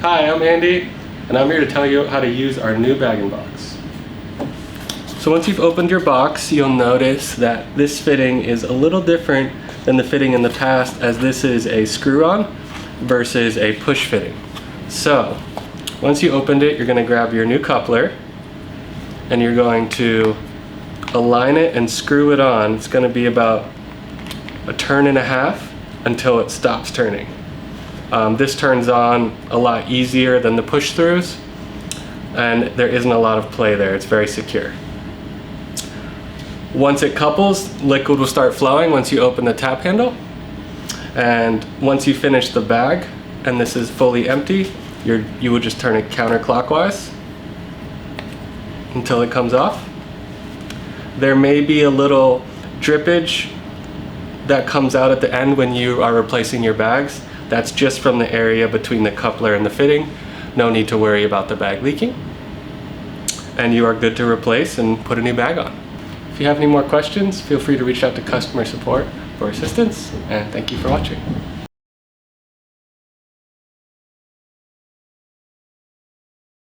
Hi, I'm Andy, and I'm here to tell you how to use our new bag-in-box. So once you've opened your box, you'll notice that this fitting is a little different than the fitting in the past, as this is a screw-on versus a push fitting. So once you opened it, you're going to grab your new coupler and you're going to align it and screw it on. It's going to be about a turn and a half until it stops turning. This turns on a lot easier than the push throughs, and there isn't a lot of play there. It's very secure. Once it couples, liquid will start flowing once you open the tap handle. And once you finish the bag and this is fully empty, you will just turn it counterclockwise until it comes off. There may be a little drippage that comes out at the end when you are replacing your bags. That's just from the area between the coupler and the fitting. No need to worry about the bag leaking. And you are good to replace and put a new bag on. If you have any more questions, feel free to reach out to customer support for assistance, and thank you for watching.